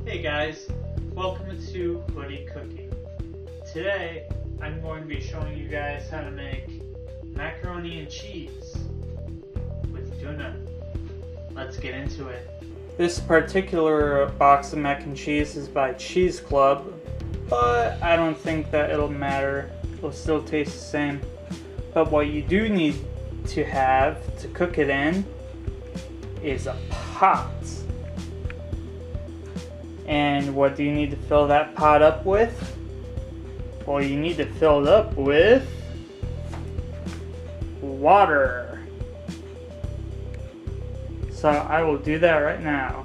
Hey guys, welcome to Hoodie Cooking. Today, I'm going to be showing you guys how to make macaroni and cheese with tuna. Let's get into it. This particular box of mac and cheese is by Cheese Club, but I don't think that it'll matter. It'll still taste the same. But what you do need to have to cook it in is a pot. And what do you need to fill that pot up with? Well, you need to fill it up with water. So I will do that right now.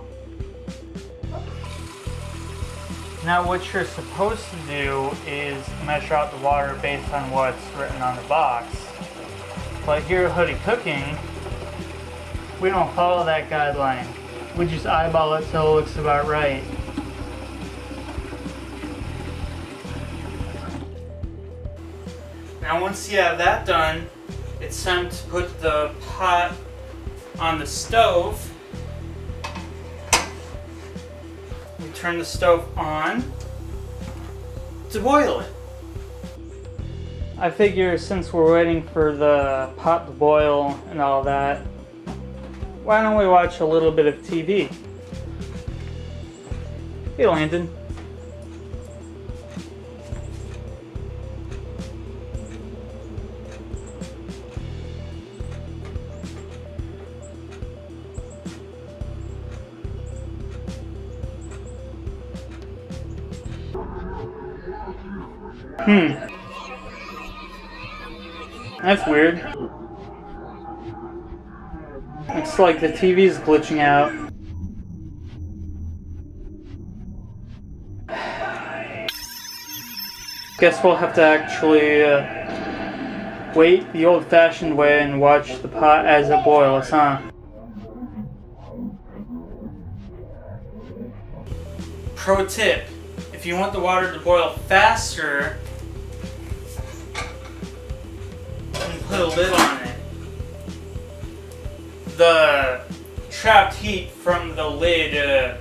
Now what you're supposed to do is measure out the water based on what's written on the box. But here at Hoodie Cooking, we don't follow that guideline. We just eyeball it till it looks about right. Now once you have that done, it's time to put the pot on the stove. We turn the stove on to boil it. I figure since we're waiting for the pot to boil and all that, why don't we watch a little bit of TV? Hey Landon. That's weird. Looks like the TV's glitching out. Guess we'll have to actually wait the old-fashioned way and watch the pot as it boils, huh? Pro tip: if you want the water to boil faster, put a lid on it. The trapped heat from the lid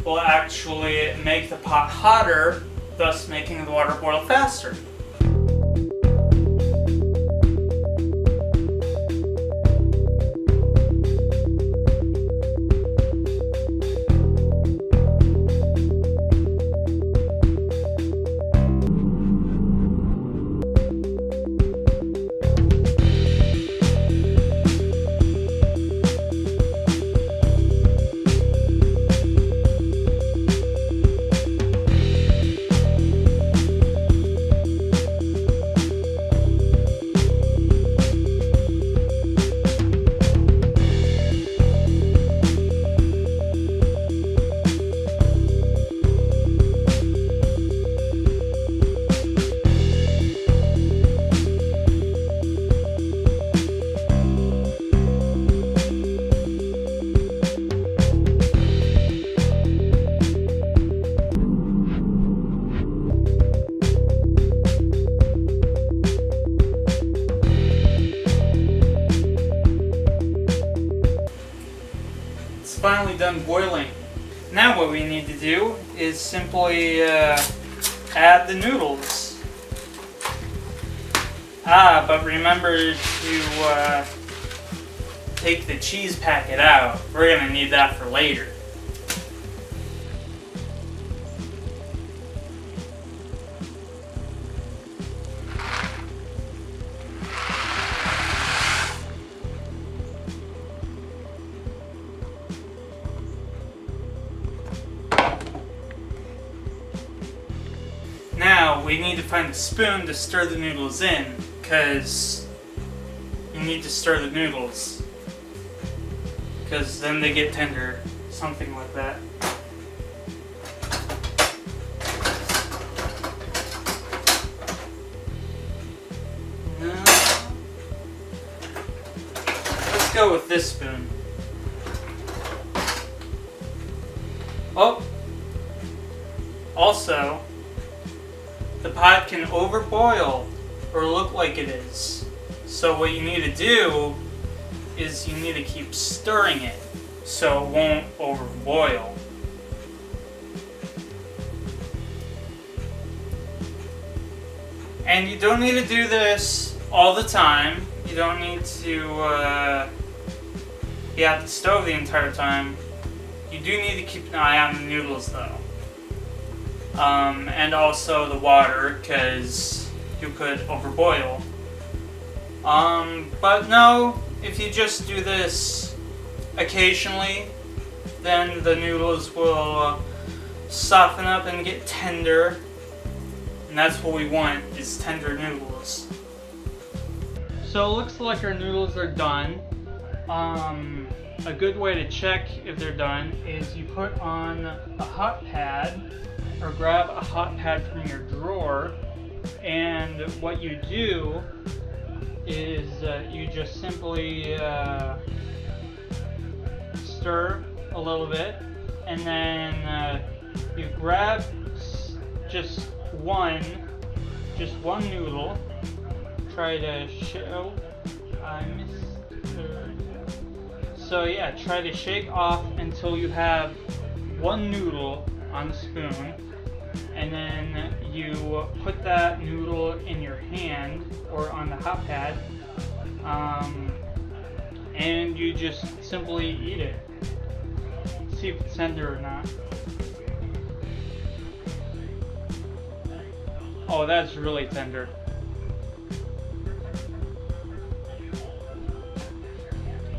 will actually make the pot hotter, thus making the water boil faster. Finally done boiling. Now what we need to do is simply add the noodles. But remember to take the cheese packet out. We're gonna need that for later. Now we need to find a spoon to stir the noodles in, because you need to stir the noodles, because then they get tender, something like that. Now, let's go with this spoon. Oh, also, the pot can overboil or look like it is. So what you need to do is you need to keep stirring it so it won't overboil. And you don't need to do this all the time. You don't need to be at the stove the entire time. You do need to keep an eye on the noodles though. And also the water, because you could overboil. But no, if you just do this occasionally, then the noodles will soften up and get tender. And that's what we want, is tender noodles. So it looks like our noodles are done. A good way to check if they're done is you put on a hot pad, or grab a hot pad from your drawer, and what you do is you just simply stir a little bit, and then you grab just one noodle. Try to show. So yeah, try to shake off until you have one noodle on the spoon, and then you put that noodle in your hand or on the hot pad, and you just simply eat it. See if it's tender or not. Oh, that's really tender.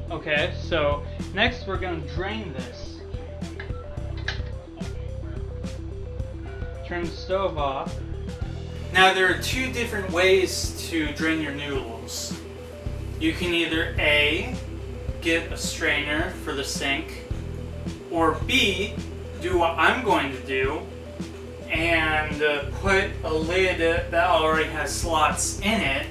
Okay, so next we're going to drain this. Turn the stove off. Now there are two different ways to drain your noodles. You can either A, get a strainer for the sink, or B, do what I'm going to do and put a lid that already has slots in it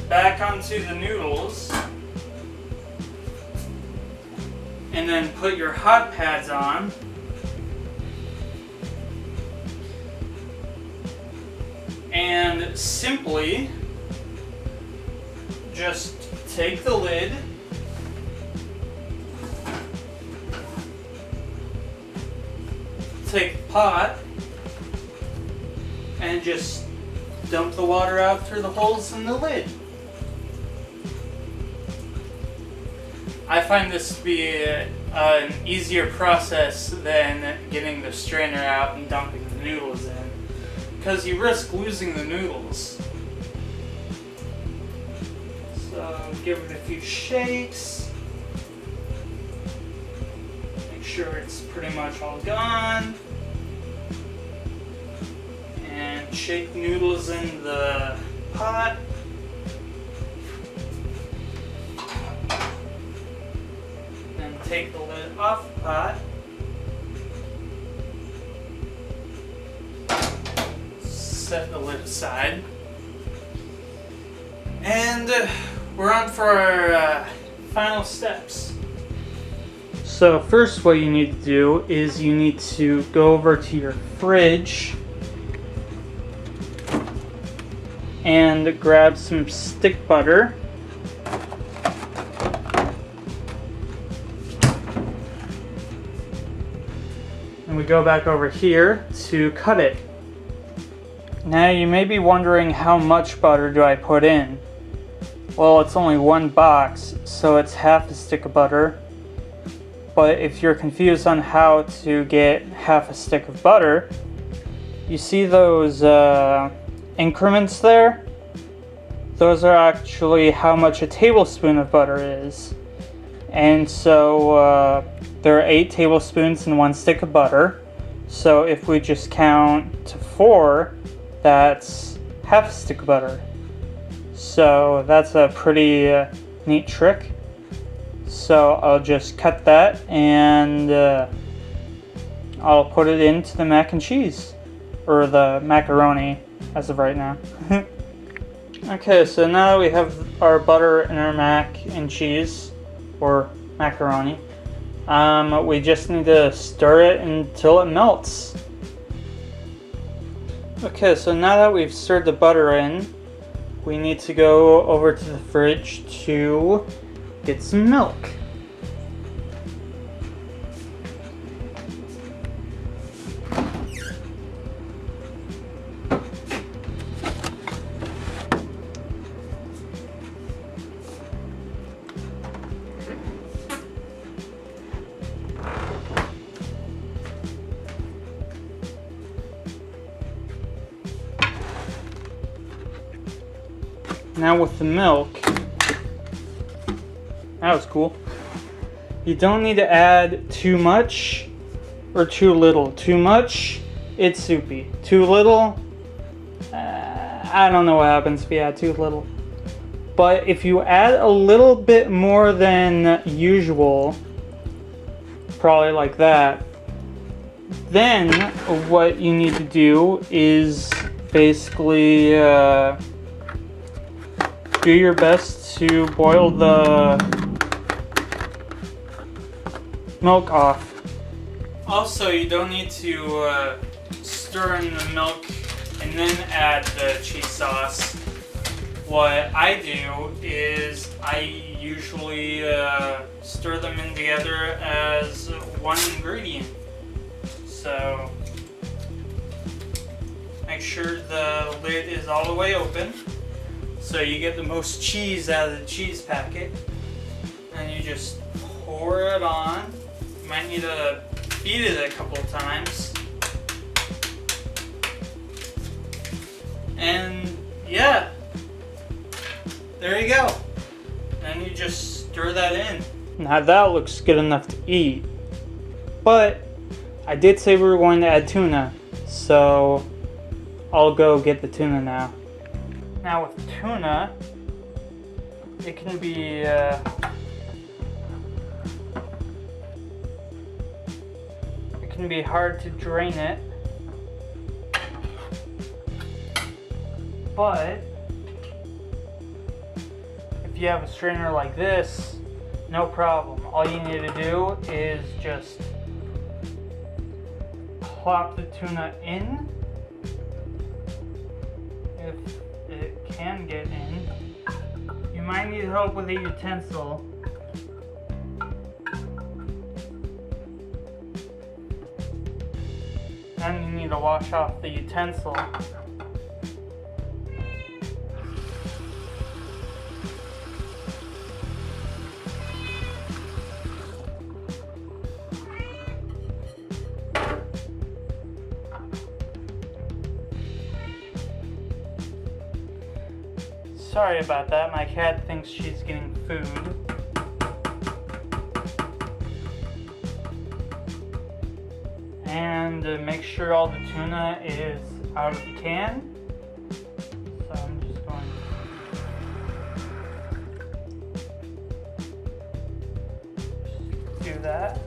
back onto the noodles, and then put your hot pads on, and simply just take the lid, take the pot, and just dump the water out through the holes in the lid. I find this to be an easier process than getting the strainer out and dumping the noodles in, because you risk losing the noodles. So give it a few shakes. Make sure it's pretty much all gone. And shake noodles in the pot. Take the lid off the pot. Set the lid aside. And we're on for our final steps. So first what you need to do is you need to go over to your fridge and grab some stick butter. And we go back over here to cut it. Now you may be wondering, how much butter do I put in? Well, it's only one box, so it's half a stick of butter. But if you're confused on how to get half a stick of butter, you see those increments there? Those are actually how much a tablespoon of butter is. And so there are 8 tablespoons in 1 stick of butter. So if we just count to 4, that's half a stick of butter. So that's a pretty neat trick. So I'll just cut that and I'll put it into the mac and cheese, or the macaroni as of right now. Okay, so now we have our butter and our mac and cheese, or macaroni. We just need to stir it until it melts. Okay, so now that we've stirred the butter in, we need to go over to the fridge to get some milk. Now with the milk, that was cool. You don't need to add too much or too little. Too much, it's soupy. Too little, I don't know what happens if you add too little. But if you add a little bit more than usual, probably like that, then what you need to do is basically do your best to boil the milk off. Also, you don't need to stir in the milk and then add the cheese sauce. What I do is I usually stir them in together as one ingredient. So make sure the lid is all the way open so you get the most cheese out of the cheese packet. And you just pour it on. You might need to beat it a couple times. And yeah, there you go. And you just stir that in. Now that looks good enough to eat. But I did say we were going to add tuna, so I'll go get the tuna now. Now with tuna, it can be hard to drain it, but if you have a strainer like this, no problem. All you need to do is just plop the tuna in, if it can get in. You might need help with a utensil. Then you need to wash off the utensil. Sorry about that, my cat thinks she's getting food. And make sure all the tuna is out of the can. So I'm just going to do that.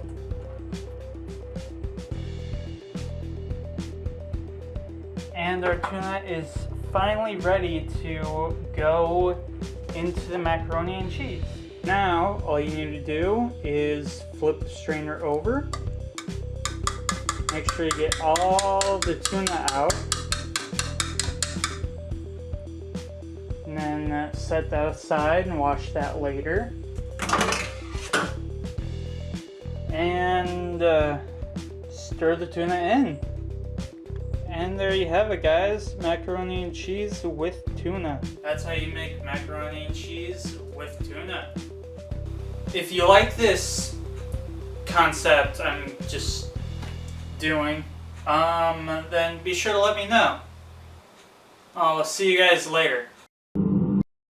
And our tuna is finally ready to go into the macaroni and cheese. Now, all you need to do is flip the strainer over. Make sure you get all the tuna out. And then set that aside and wash that later. And stir the tuna in. And there you have it, guys. Macaroni and cheese with tuna. That's how you make macaroni and cheese with tuna. If you like this concept I'm just doing, then be sure to let me know. I'll see you guys later.